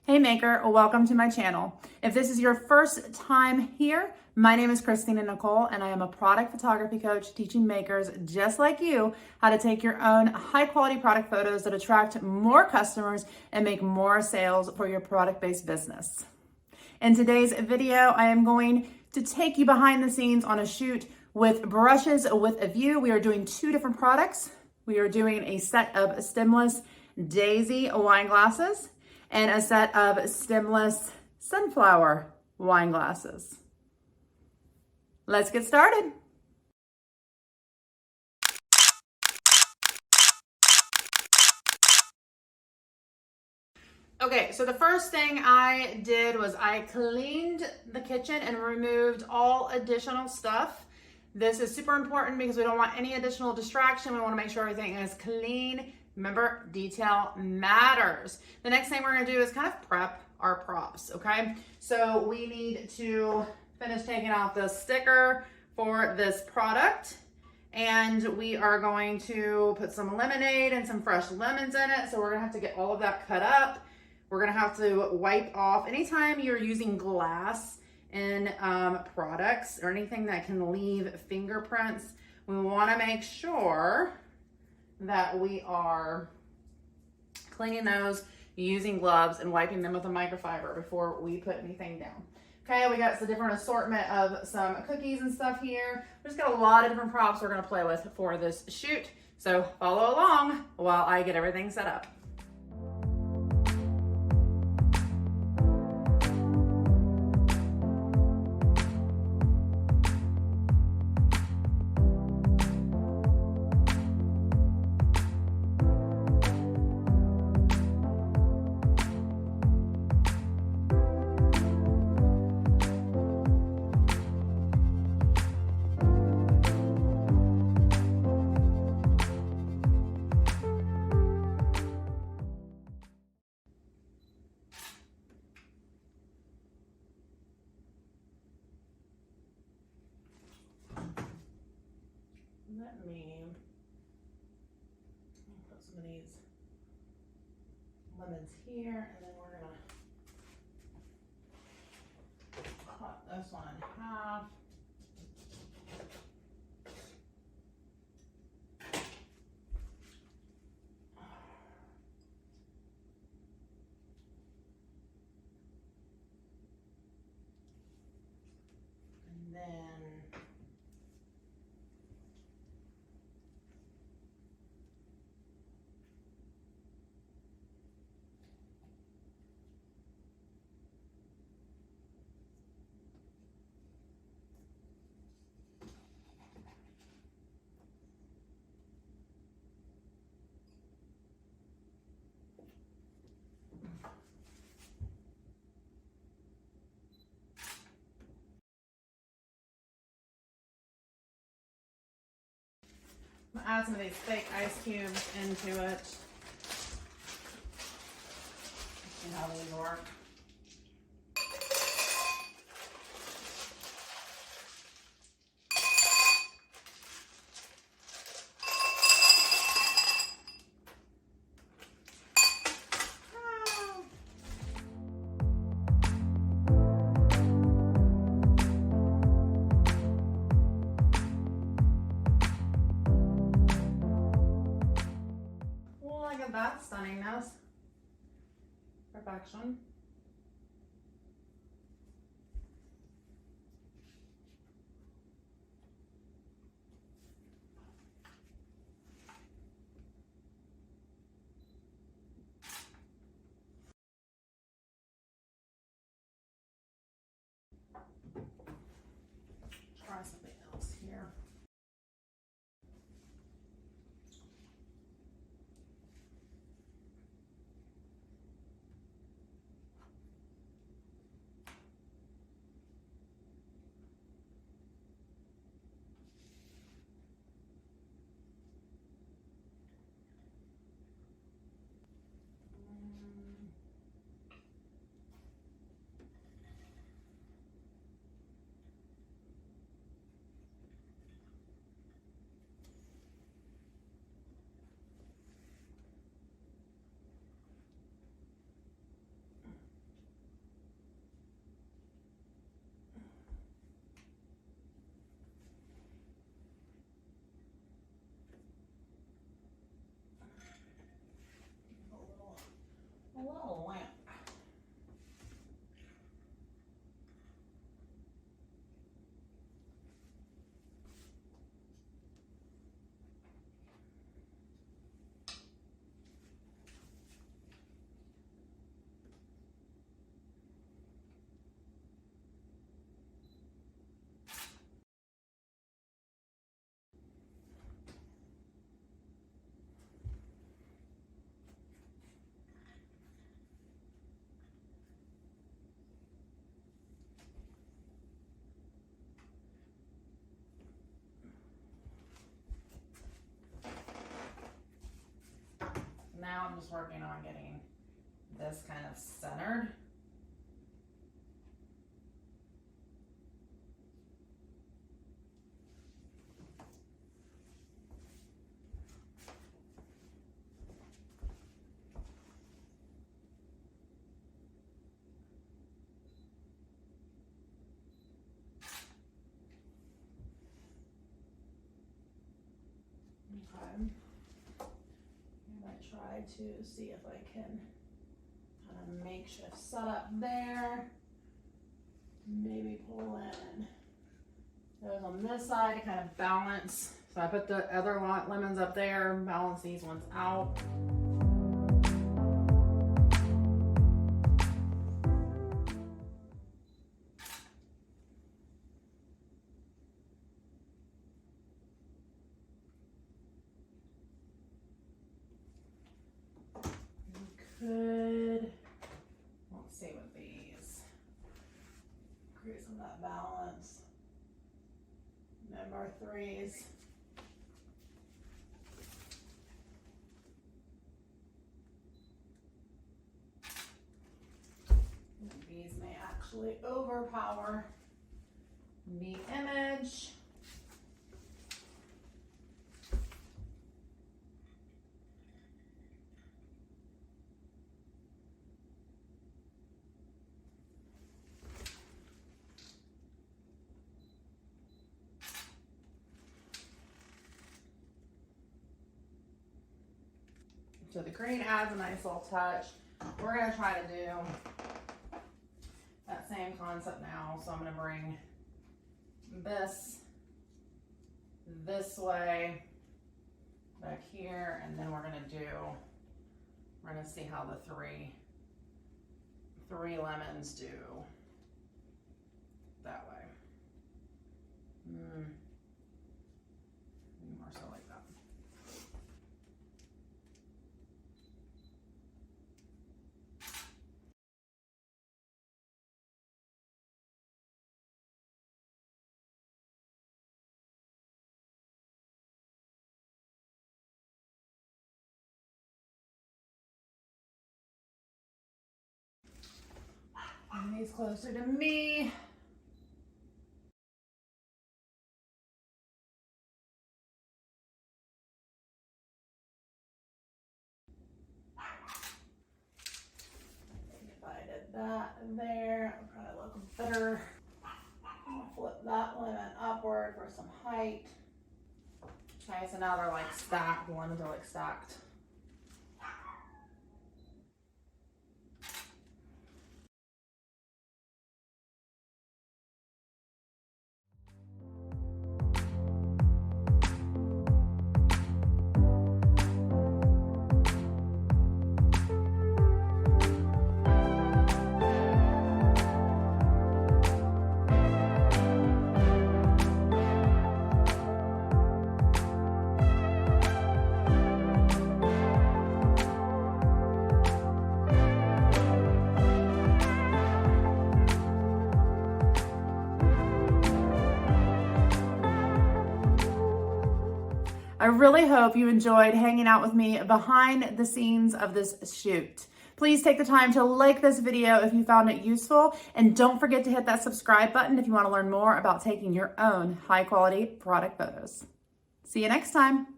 Hey maker, welcome to my channel. If this is your first time here, my name is Christina Nicole and I am a product photography coach teaching makers just like you how to take your own high quality product photos that attract more customers and make more sales for your product-based business. In today's video, I am going to take you behind the scenes on a shoot with brushes with a view. We are doing two different products. We are doing a set of stemless daisy wine glasses and a set of stemless sunflower wine glasses. Let's get started. Okay, so the first thing I did was I cleaned the kitchen and removed all additional stuff. This is super important because we don't want any additional distraction. We want to make sure everything is clean. Remember, detail matters. The next thing we're gonna do is kind of prep our props, okay? So we need to finish taking off the sticker for this product. And we are going to put some lemonade and some fresh lemons in it. So we're gonna have to get all of that cut up. We're gonna have to wipe off. Anytime you're using glass in products or anything that can leave fingerprints, we wanna make sure that we are cleaning those using gloves and wiping them with a microfiber before we put anything down. Okay, we got some different assortment of some cookies and stuff here. We just got a lot of different props we're gonna play with for this shoot. So follow along while I get everything set up. Let me put some of these lemons here, and then we're gonna cut this one in half. And then I'm gonna add some of these fake ice cubes into it. See how these work. Look at that stunningness. Perfection. Try something else here. just working on getting this kind of centered. Okay. I might try to see if I can kind of makeshift setup there. Maybe pull in those on this side to kind of balance. So I put the other lemons up there, balance these ones out. Could, let's see with these, create some of that balance. Number threes. And these may actually overpower the image. So the green adds a nice little touch. We're gonna try to do that same concept now. So I'm gonna bring this way back here, and then we're gonna see how the three lemons do that way. More so like that. Bring these closer to me. If I did that there, it would probably look better. I'm gonna flip that lemon upward for some height. Okay, so now they're like stacked. The lemons are like stacked. I really hope you enjoyed hanging out with me behind the scenes of this shoot. Please take the time to like this video if you found it useful, and don't forget to hit that subscribe button if you want to learn more about taking your own high quality product photos. See you next time.